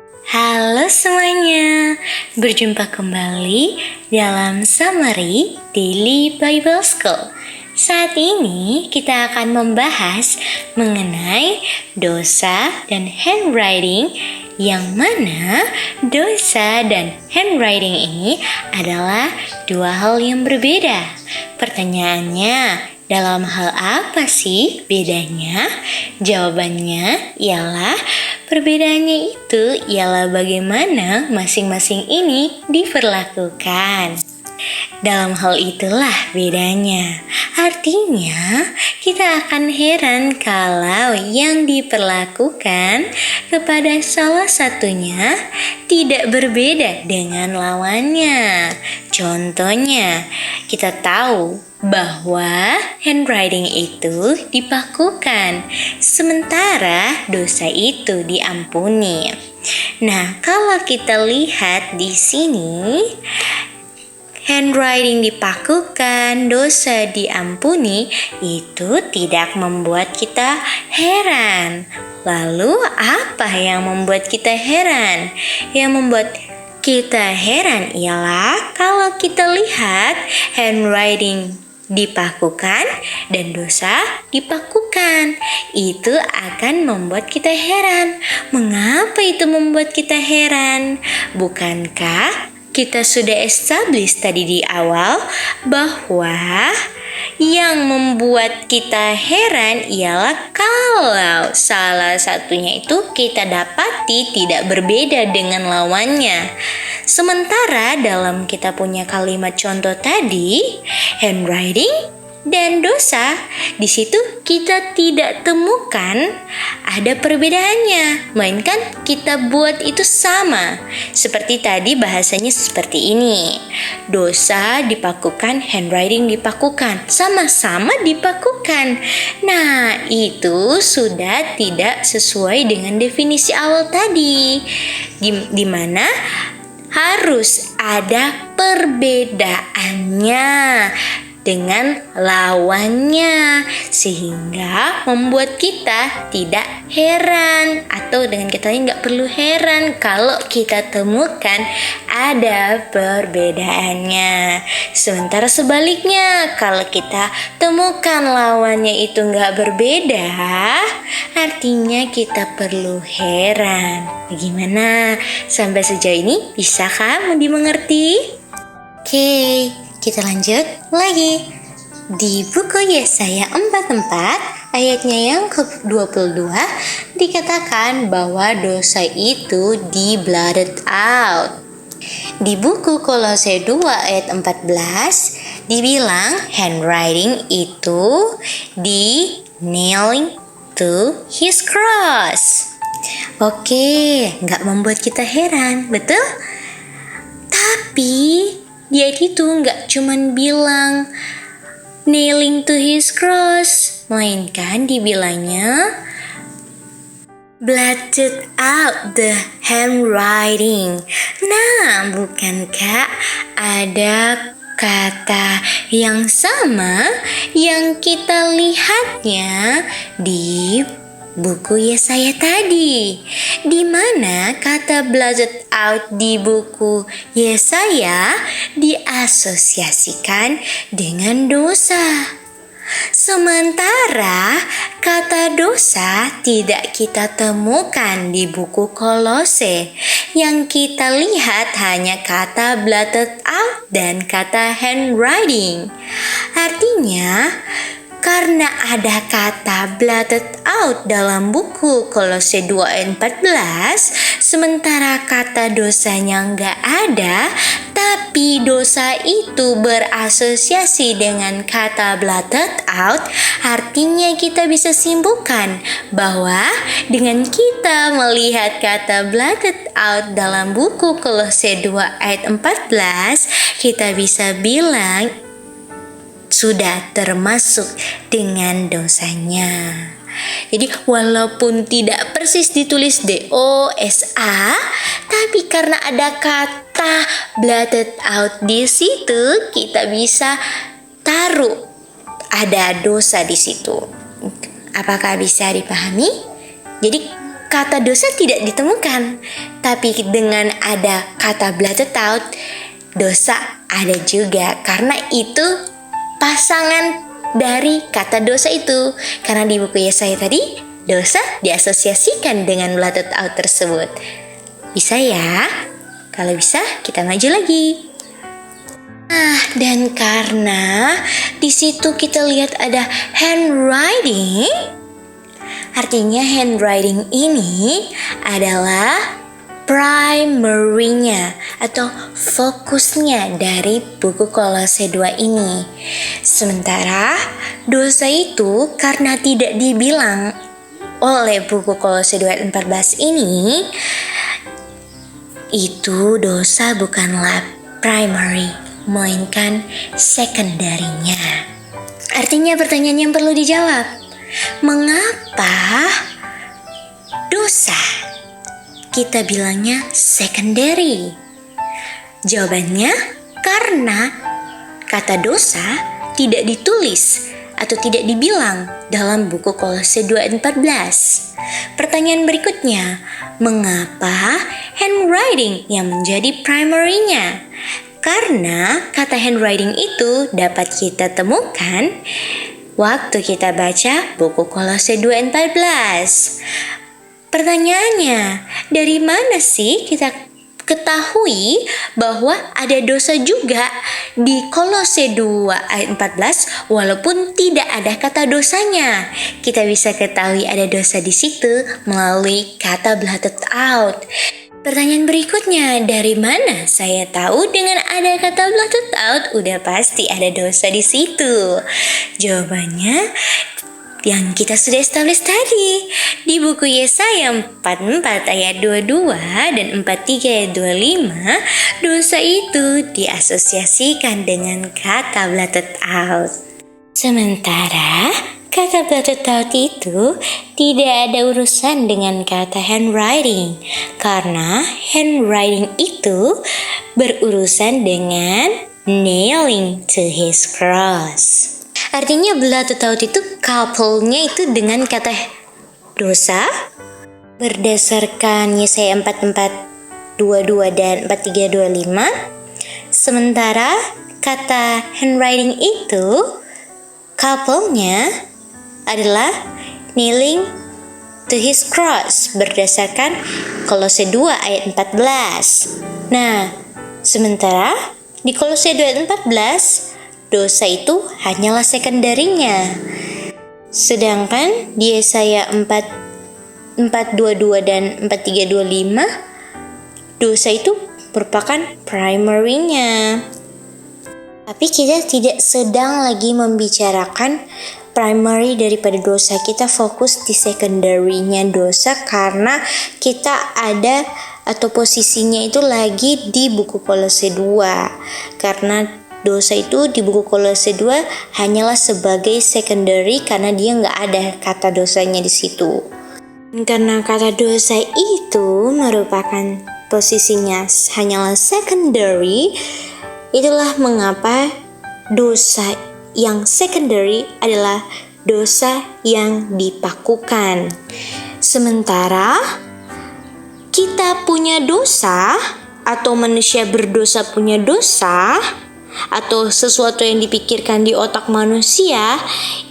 Halo semuanya, berjumpa kembali dalam Summary Daily Bible School. Saat ini kita akan membahas mengenai dosa dan handwriting, yang mana dosa dan handwriting ini adalah dua hal yang berbeda. Pertanyaannya, dalam hal apa sih bedanya? Jawabannya ialah perbedaannya itu ialah bagaimana masing-masing ini diperlakukan. Dalam hal itulah bedanya. Artinya, kita akan heran kalau yang diperlakukan kepada salah satunya tidak berbeda dengan lawannya. Contohnya, kita tahu bahwa handwriting itu dipakukan, sementara dosa itu diampuni. Nah, kalau kita lihat di sini, handwriting dipakukan, dosa diampuni, itu tidak membuat kita heran. Lalu apa yang membuat kita heran? Yang membuat kita heran ialah kalau kita lihat handwriting dipakukan dan dosa dipakukan. Itu akan membuat kita heran. Mengapa itu membuat kita heran? Bukankah kita sudah establish tadi di awal bahwa yang membuat kita heran ialah kalau salah satunya itu kita dapati tidak berbeda dengan lawannya. Sementara dalam kita punya kalimat contoh tadi, handwriting dan dosa, di situ kita tidak temukan ada perbedaannya, melainkan kita buat itu sama. Seperti tadi bahasanya seperti ini. Dosa dipakukan, handwriting dipakukan, sama-sama dipakukan. Nah, itu sudah tidak sesuai dengan definisi awal tadi. Di mana harus ada perbedaannya dengan lawannya, sehingga membuat kita tidak heran, atau dengan kita ini nggak perlu heran kalau kita temukan ada perbedaannya. Sementara sebaliknya, kalau kita temukan lawannya itu nggak berbeda, artinya kita perlu heran. Bagaimana? Sampai sejauh ini bisakah dimengerti? Oke, kita lanjut lagi. Di buku Yesaya 44 ayatnya yang ke-22 dikatakan bahwa dosa itu di-blotted out. Di buku Kolose 2 ayat 14 dibilang handwriting itu di-nailing to his cross. Oke, nggak membuat kita heran, betul? Tapi dia itu nggak cuman bilang nailing to his cross, melainkan dibilangnya blotted out the handwriting. Nah, bukankah ada kata yang sama yang kita lihatnya di buku Yesaya tadi, di mana kata blotted out di buku Yesaya diasosiasikan dengan dosa. Sementara kata dosa tidak kita temukan di buku Kolose. Yang kita lihat hanya kata blotted out dan kata handwriting. Artinya, karena ada kata blotted out dalam buku Kolose 2 ayat 14, sementara kata dosanya nggak ada, tapi dosa itu berasosiasi dengan kata blotted out, artinya kita bisa simpulkan bahwa dengan kita melihat kata blotted out dalam buku Kolose 2 ayat 14, kita bisa bilang sudah termasuk dengan dosanya. Jadi walaupun tidak persis ditulis DOSA, tapi karena ada kata blotted out di situ, kita bisa taruh ada dosa di situ. Apakah bisa dipahami? Jadi kata dosa tidak ditemukan. Tapi dengan ada kata blotted out, dosa ada juga. Karena itu pasangan dari kata dosa itu. Karena di buku Yesaya tadi, dosa diasosiasikan dengan blotted out tersebut. Bisa ya? Kalau bisa, kita maju lagi. Nah, dan karena di situ kita lihat ada handwriting, artinya handwriting ini adalah primary-nya atau fokusnya dari buku Kolose 2 ini. Sementara dosa itu karena tidak dibilang oleh buku Kolose 2 ayat 14 ini, itu dosa bukanlah primary, melainkan secondary-nya. Artinya pertanyaan yang perlu dijawab, mengapa dosa kita bilangnya secondary? Jawabannya karena kata dosa tidak ditulis atau tidak dibilang dalam buku Kolose 2 ayat 14. Pertanyaan berikutnya, mengapa handwriting yang menjadi primary-nya? Karena kata handwriting itu dapat kita temukan waktu kita baca buku Kolose 2 ayat 14. Pertanyaannya, dari mana sih kita ketahui bahwa ada dosa juga di Kolose 2 ayat 14 walaupun tidak ada kata dosanya? Kita bisa ketahui ada dosa di situ melalui kata blotted out. Pertanyaan berikutnya, dari mana saya tahu dengan ada kata blotted out udah pasti ada dosa di situ? Jawabannya yang kita sudah establish tadi di buku Yesaya 44 ayat 22 dan 43 ayat 25, dosa itu diasosiasikan dengan kata blotted out. Sementara kata blotted out itu tidak ada urusan dengan kata handwriting, karena handwriting itu berurusan dengan nailing to his cross. Artinya blotted out itu couple-nya itu dengan kata dosa berdasarkan Yesaya 44, 22 dan 43, 25. Sementara kata handwriting itu couple-nya adalah nailing to his cross berdasarkan Kolose 2 ayat 14. Nah, sementara di Kolose 2 ayat 14 dosa itu hanyalah sekunderinya. Sedangkan di Yesaya 4:22 dan 4:3-25 dosa itu merupakan primary-nya. Tapi kita tidak sedang lagi membicarakan primary daripada dosa. Kita fokus di secondary-nya dosa karena kita ada atau posisinya itu lagi di buku Kolose 2. Karena dosa itu di buku Kolose 2 hanyalah sebagai secondary karena dia nggak ada kata dosanya di situ. Karena kata dosa itu merupakan posisinya hanyalah secondary, itulah mengapa dosa yang secondary adalah dosa yang dipakukan. Sementara kita punya dosa atau manusia berdosa punya dosa, atau sesuatu yang dipikirkan di otak manusia,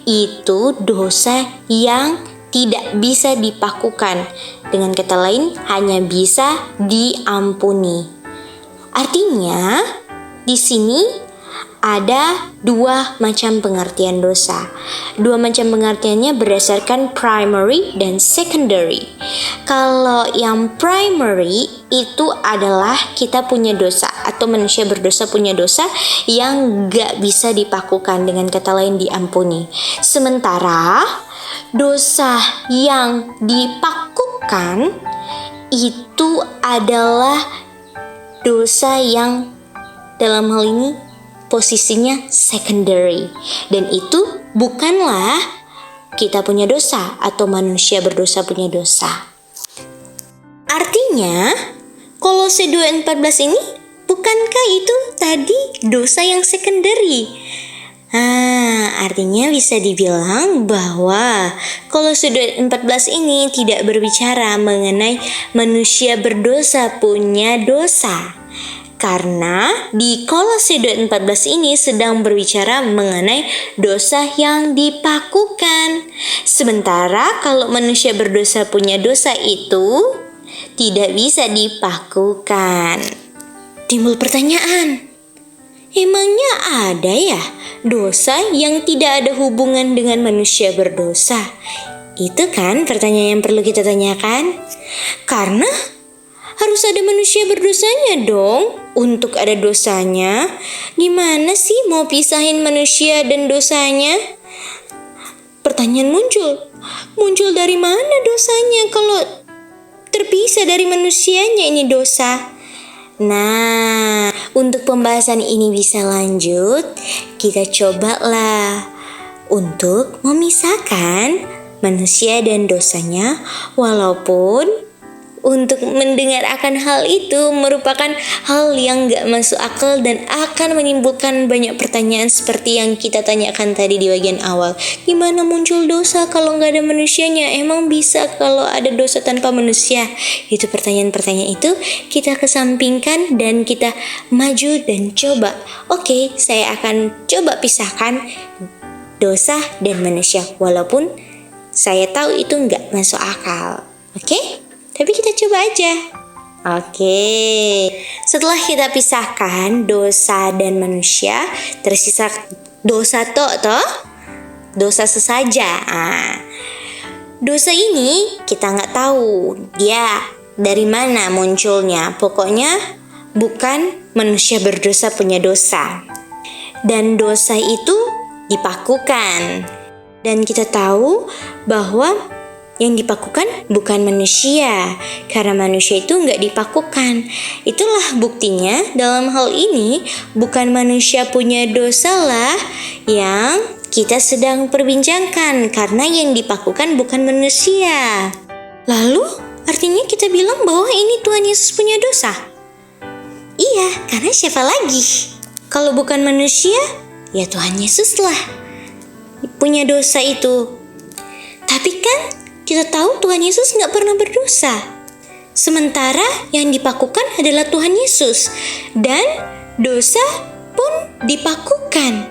itu dosa yang tidak bisa dipakukan. Dengan kata lain, hanya bisa diampuni. Artinya, di sini ada dua macam pengertian dosa. Dua macam pengertiannya berdasarkan primary dan secondary. Kalau yang primary itu adalah kita punya dosa atau manusia berdosa punya dosa yang gak bisa dipakukan, dengan kata lain diampuni. Sementara dosa yang dipakukan itu adalah dosa yang dalam hal ini posisinya secondary, dan itu bukanlah kita punya dosa atau manusia berdosa punya dosa. Artinya Kolose 2:14 ini bukankah itu tadi dosa yang secondary? Nah, artinya bisa dibilang bahwa Kolose 2:14 ini tidak berbicara mengenai manusia berdosa punya dosa. Karena di Kolose 2:14 ini sedang berbicara mengenai dosa yang dipakukan. Sementara kalau manusia berdosa punya dosa itu tidak bisa dipakukan. Timbul pertanyaan, emangnya ada ya dosa yang tidak ada hubungan dengan manusia berdosa? Itu kan pertanyaan yang perlu kita tanyakan. Karena harus ada manusia berdosanya dong untuk ada dosanya. Gimana sih mau pisahin manusia dan dosanya? Pertanyaan muncul dari mana dosanya kalau terpisah dari manusianya ini dosa? Nah, untuk pembahasan ini bisa lanjut, kita cobalah untuk memisahkan manusia dan dosanya, walaupun untuk mendengar akan hal itu merupakan hal yang gak masuk akal dan akan menimbulkan banyak pertanyaan seperti yang kita tanyakan tadi di bagian awal. Gimana muncul dosa kalau gak ada manusianya? Emang bisa kalau ada dosa tanpa manusia? Itu pertanyaan-pertanyaan itu kita kesampingkan dan kita maju dan coba. Oke, saya akan coba pisahkan dosa dan manusia walaupun saya tahu itu gak masuk akal. Oke? Tapi kita coba aja. Oke. Setelah kita pisahkan dosa dan manusia, tersisa dosa toh? Dosa sesaja. Dosa ini kita nggak tahu dia dari mana munculnya. Pokoknya bukan manusia berdosa punya dosa. Dan dosa itu dipakukan. Dan kita tahu bahwa yang dipakukan bukan manusia, karena manusia itu nggak dipakukan. Itulah buktinya dalam hal ini bukan manusia punya dosa lah yang kita sedang perbincangkan, karena yang dipakukan bukan manusia. Lalu artinya kita bilang bahwa ini Tuhan Yesus punya dosa? Iya, karena siapa lagi? Kalau bukan manusia, ya Tuhan Yesus lah punya dosa itu. Tapi kan kita tahu Tuhan Yesus nggak pernah berdosa. Sementara yang dipakukan adalah Tuhan Yesus. Dan dosa pun dipakukan.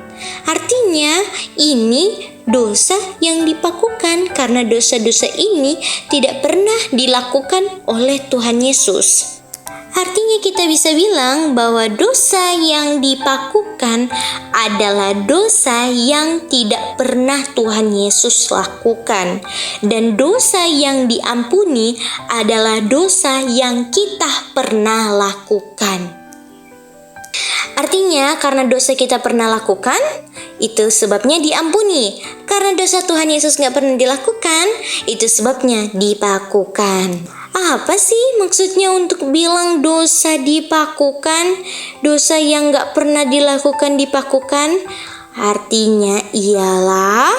Artinya ini dosa yang dipakukan karena dosa-dosa ini tidak pernah dilakukan oleh Tuhan Yesus. Artinya kita bisa bilang bahwa dosa yang dipakukan adalah dosa yang tidak pernah Tuhan Yesus lakukan. Dan dosa yang diampuni adalah dosa yang kita pernah lakukan. Artinya karena dosa kita pernah lakukan, itu sebabnya diampuni. Karena dosa Tuhan Yesus gak pernah dilakukan, itu sebabnya dipakukan. Apa sih maksudnya untuk bilang dosa dipakukan? Dosa yang gak pernah dilakukan dipakukan? Artinya ialah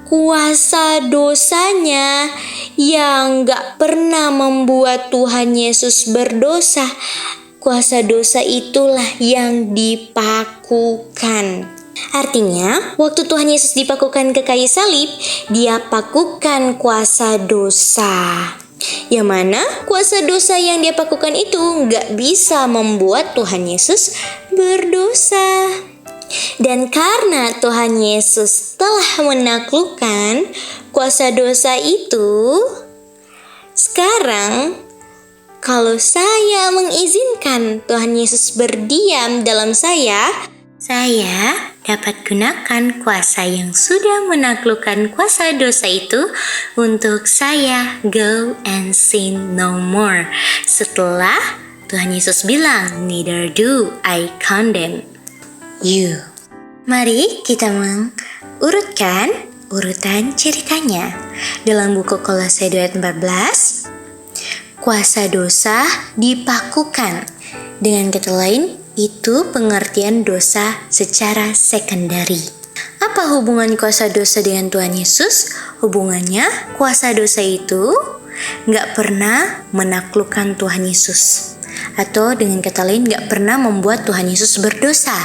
kuasa dosanya yang gak pernah membuat Tuhan Yesus berdosa. Kuasa dosa itulah yang dipakukan. Artinya, waktu Tuhan Yesus dipakukan ke kayu salib, Dia pakukan kuasa dosa. Yang mana kuasa dosa yang Dia pakukan itu gak bisa membuat Tuhan Yesus berdosa. Dan karena Tuhan Yesus telah menaklukkan kuasa dosa itu, sekarang kalau saya mengizinkan Tuhan Yesus berdiam dalam saya dapat gunakan kuasa yang sudah menaklukkan kuasa dosa itu untuk saya go and sin no more. Setelah Tuhan Yesus bilang, neither do I condemn you. Mari kita mengurutkan urutan ceritanya. Dalam buku Kolose 2:14, kuasa dosa dipakukan. Dengan kata lain, itu pengertian dosa secara sekunderi. Apa hubungan kuasa dosa dengan Tuhan Yesus? Hubungannya, kuasa dosa itu gak pernah menaklukkan Tuhan Yesus. Atau dengan kata lain, gak pernah membuat Tuhan Yesus berdosa.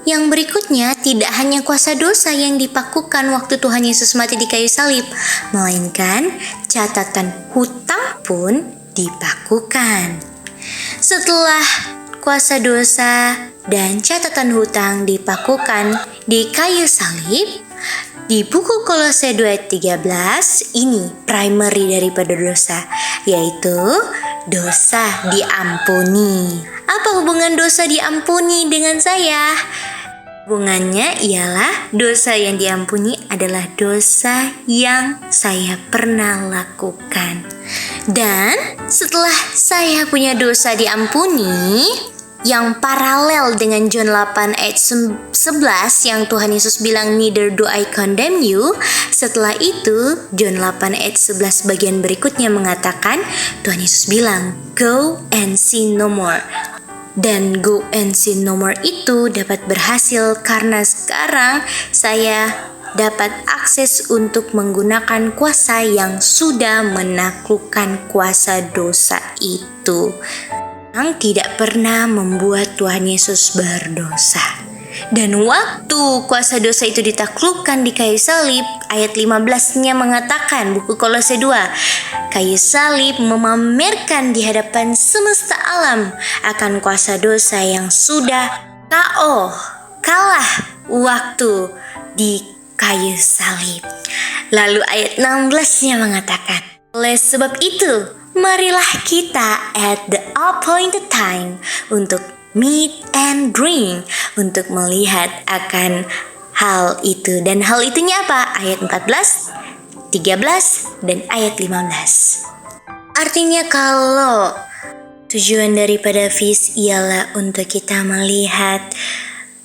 Yang berikutnya, tidak hanya kuasa dosa yang dipakukan waktu Tuhan Yesus mati di kayu salib, melainkan catatan hutang pun dipakukan. Setelah kuasa dosa dan catatan hutang dipakukan di kayu salib, di buku Kolose 2 ayat 13, ini primary daripada dosa, yaitu dosa diampuni. Apa hubungan dosa diampuni dengan saya? Hubungannya ialah dosa yang diampuni adalah dosa yang saya pernah lakukan. Dan setelah saya punya dosa diampuni, yang paralel dengan John 8 ayat 11 yang Tuhan Yesus bilang, neither do I condemn you. Setelah itu John 8 ayat 11 bagian berikutnya mengatakan, Tuhan Yesus bilang, go and sin no more. Dan go and sin no more itu dapat berhasil karena sekarang saya dapat akses untuk menggunakan kuasa yang sudah menaklukkan kuasa dosa itu, yang tidak pernah membuat Tuhan Yesus berdosa. Dan waktu kuasa dosa itu ditaklukkan di kayu salib, ayat 15-nya mengatakan, buku Kolose 2, kayu salib memamerkan di hadapan semesta alam akan kuasa dosa yang sudah kalah waktu di kayu salib. Lalu ayat 16-nya mengatakan, oleh sebab itu, marilah kita at the appointed time untuk meet and drink, untuk melihat akan hal itu. Dan hal itunya apa? Ayat 14, 13, dan ayat 15. Artinya kalau tujuan daripada feast ialah untuk kita melihat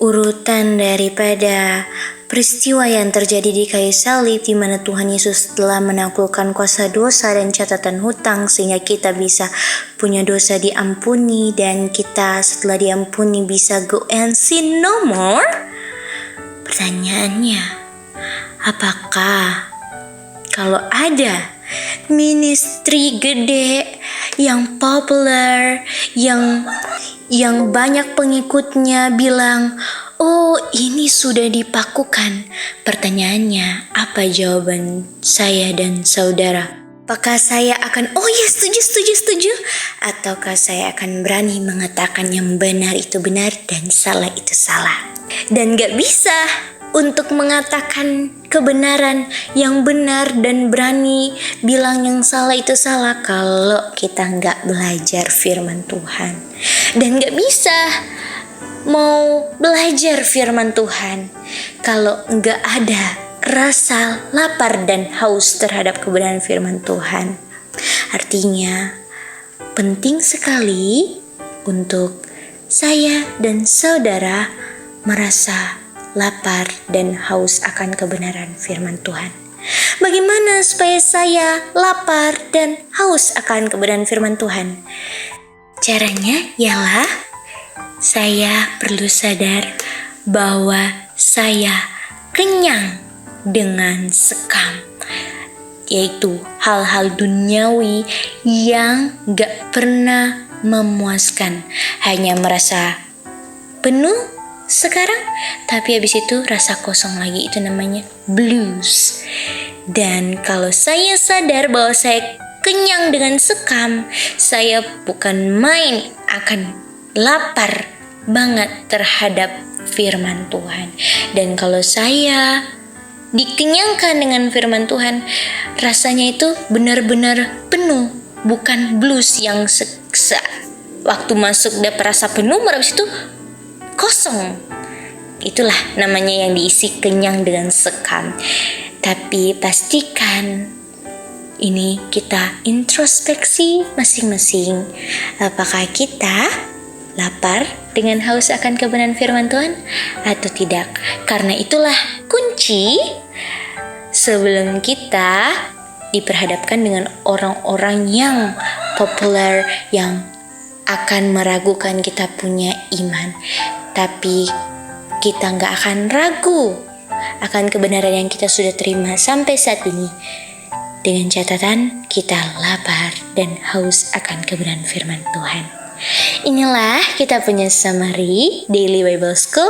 urutan daripada peristiwa yang terjadi di kayu salib, di mana Tuhan Yesus telah menaklukkan kuasa dosa dan catatan hutang sehingga kita bisa punya dosa diampuni, dan kita setelah diampuni bisa go and sin no more. Pertanyaannya, apakah kalau ada ministry gede yang populer, yang banyak pengikutnya bilang, oh ini sudah dipakukan. Pertanyaannya, apa jawaban saya dan saudara? Apakah saya akan, oh ya setuju? Ataukah saya akan berani mengatakan yang benar itu benar dan salah itu salah? Dan gak bisa untuk mengatakan kebenaran yang benar dan berani bilang yang salah itu salah kalau kita gak belajar firman Tuhan. Dan gak bisa mau belajar firman Tuhan kalau nggak ada rasa lapar dan haus terhadap kebenaran firman Tuhan. Artinya penting sekali untuk saya dan saudara merasa lapar dan haus akan kebenaran firman Tuhan. Bagaimana supaya saya lapar dan haus akan kebenaran firman Tuhan? Caranya ialah saya perlu sadar bahwa saya kenyang dengan sekam, yaitu hal-hal duniawi yang gak pernah memuaskan. Hanya merasa penuh sekarang, tapi habis itu rasa kosong lagi, itu namanya blues. Dan kalau saya sadar bahwa saya kenyang dengan sekam, saya bukan main akan lapar banget terhadap firman Tuhan. Dan kalau saya dikenyangkan dengan firman Tuhan, rasanya itu benar-benar penuh, bukan blues yang waktu masuk dapat rasa penuh, habis itu kosong. Itulah namanya yang diisi kenyang dengan sekam. Tapi pastikan ini kita introspeksi masing-masing. Apakah kita lapar dengan haus akan kebenaran firman Tuhan atau tidak? Karena itulah kunci sebelum kita diperhadapkan dengan orang-orang yang populer yang akan meragukan kita punya iman. Tapi kita gak akan ragu akan kebenaran yang kita sudah terima sampai saat ini, dengan catatan kita lapar dan haus akan kebenaran firman Tuhan. Inilah kita punya summary Daily Bible School.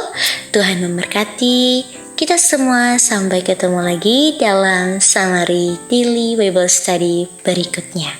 Tuhan memberkati kita semua. Sampai ketemu lagi dalam summary Daily Bible Study berikutnya.